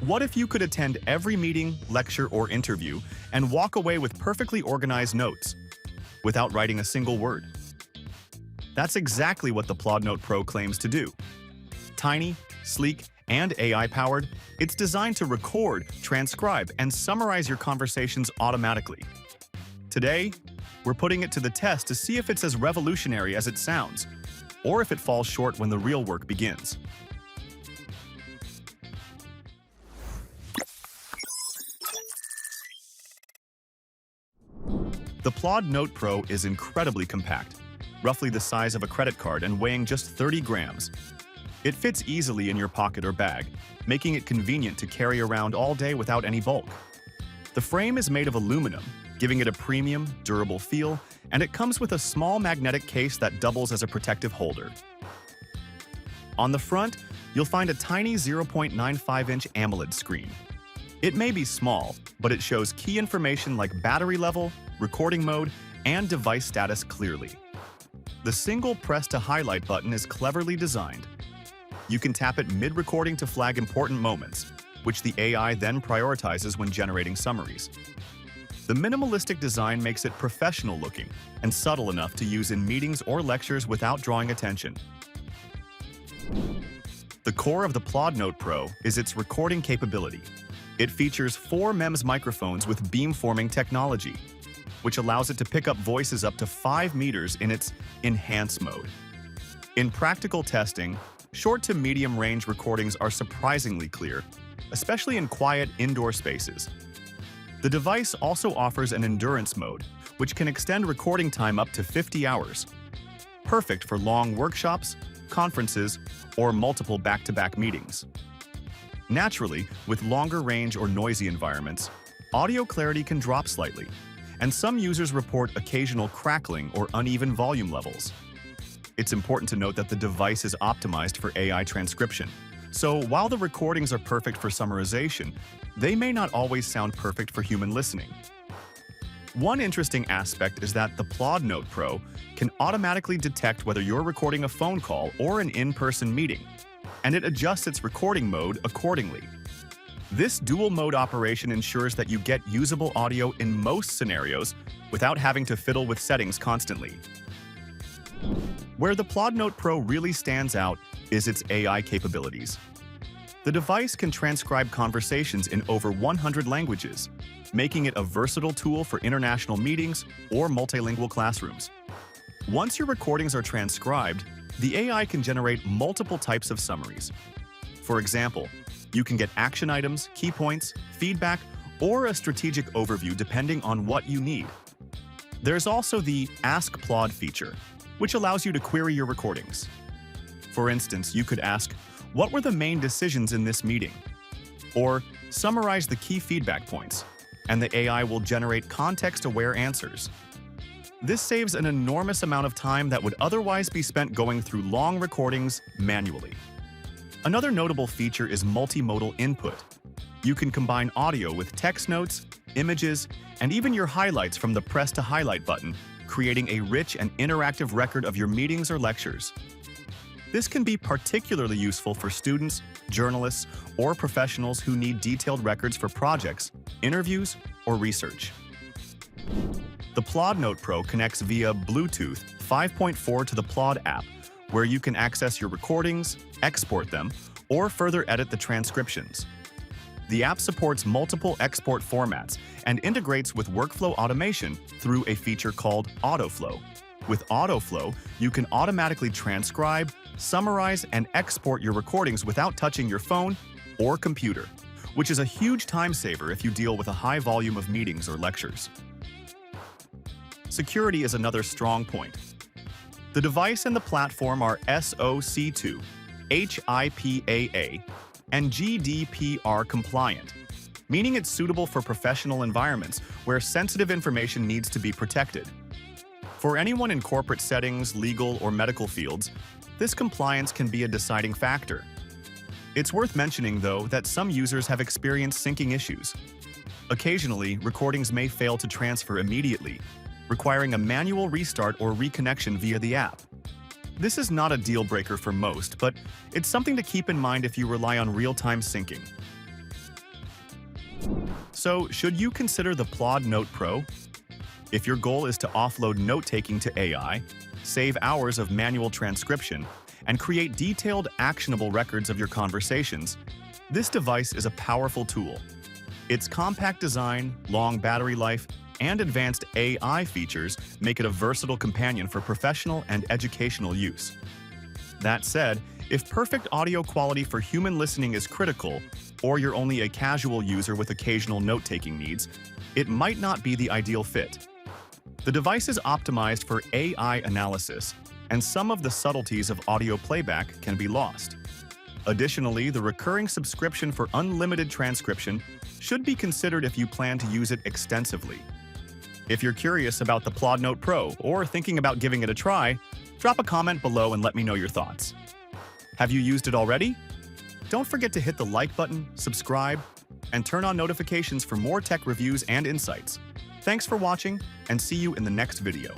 What if you could attend every meeting, lecture, or interview and walk away with perfectly organized notes without writing a single word? That's exactly what the Plaud Note Pro claims to do. Tiny, sleek, and AI-powered, it's designed to record, transcribe, and summarize your conversations automatically. Today, we're putting it to the test to see if it's as revolutionary as it sounds, or if it falls short when the real work begins. The Plaud Note Pro is incredibly compact, roughly the size of a credit card and weighing just 30 grams. It fits easily in your pocket or bag, making it convenient to carry around all day without any bulk. The frame is made of aluminum, giving it a premium, durable feel, and it comes with a small magnetic case that doubles as a protective holder. On the front, you'll find a tiny 0.95-inch AMOLED screen. It may be small, but it shows key information like battery level, recording mode, and device status clearly. The single press-to-highlight button is cleverly designed. You can tap it mid-recording to flag important moments, which the AI then prioritizes when generating summaries. The minimalistic design makes it professional-looking and subtle enough to use in meetings or lectures without drawing attention. The core of the Plaud Note Pro is its recording capability. It features 4 MEMS microphones with beamforming technology, which allows it to pick up voices up to 5 meters in its enhance mode. In practical testing, short to medium range recordings are surprisingly clear, especially in quiet indoor spaces. The device also offers an endurance mode, which can extend recording time up to 50 hours. Perfect for long workshops, conferences, or multiple back-to-back meetings. Naturally, with longer range or noisy environments, audio clarity can drop slightly, and some users report occasional crackling or uneven volume levels. It's important to note that the device is optimized for AI transcription, so while the recordings are perfect for summarization, they may not always sound perfect for human listening. One interesting aspect is that the Plaud Note Pro can automatically detect whether you're recording a phone call or an in-person meeting, and it adjusts its recording mode accordingly. This dual-mode operation ensures that you get usable audio in most scenarios without having to fiddle with settings constantly. Where the Plaud Note Pro really stands out is its AI capabilities. The device can transcribe conversations in over 100 languages, making it a versatile tool for international meetings or multilingual classrooms. Once your recordings are transcribed, the AI can generate multiple types of summaries. For example, you can get action items, key points, feedback, or a strategic overview depending on what you need. There's also the Ask Plaud feature, which allows you to query your recordings. For instance, you could ask, "What were the main decisions in this meeting?" Or summarize the key feedback points, and the AI will generate context-aware answers. This saves an enormous amount of time that would otherwise be spent going through long recordings manually. Another notable feature is multimodal input. You can combine audio with text notes, images, and even your highlights from the press-to-highlight button, creating a rich and interactive record of your meetings or lectures. This can be particularly useful for students, journalists, or professionals who need detailed records for projects, interviews, or research. The Plaud Note Pro connects via Bluetooth 5.4 to the Plaud app, where you can access your recordings, export them, or further edit the transcriptions. The app supports multiple export formats and integrates with workflow automation through a feature called AutoFlow. With AutoFlow, you can automatically transcribe, summarize, and export your recordings without touching your phone or computer, which is a huge time saver if you deal with a high volume of meetings or lectures. Security is another strong point. The device and the platform are SOC2, HIPAA, and GDPR compliant, meaning it's suitable for professional environments where sensitive information needs to be protected. For anyone in corporate settings, legal, or medical fields, this compliance can be a deciding factor. It's worth mentioning, though, that some users have experienced syncing issues. Occasionally, recordings may fail to transfer immediately, requiring a manual restart or reconnection via the app. This is not a deal breaker for most, but it's something to keep in mind if you rely on real-time syncing. So, should you consider the Plaud Note Pro? If your goal is to offload note-taking to AI, save hours of manual transcription, and create detailed, actionable records of your conversations, this device is a powerful tool. Its compact design, long battery life, and advanced AI features make it a versatile companion for professional and educational use. That said, if perfect audio quality for human listening is critical, or you're only a casual user with occasional note-taking needs, it might not be the ideal fit. The device is optimized for AI analysis, and some of the subtleties of audio playback can be lost. Additionally, the recurring subscription for unlimited transcription should be considered if you plan to use it extensively. If you're curious about the Plaud Note Pro or thinking about giving it a try, drop a comment below and let me know your thoughts. Have you used it already? Don't forget to hit the like button, subscribe, and turn on notifications for more tech reviews and insights. Thanks for watching, and see you in the next video.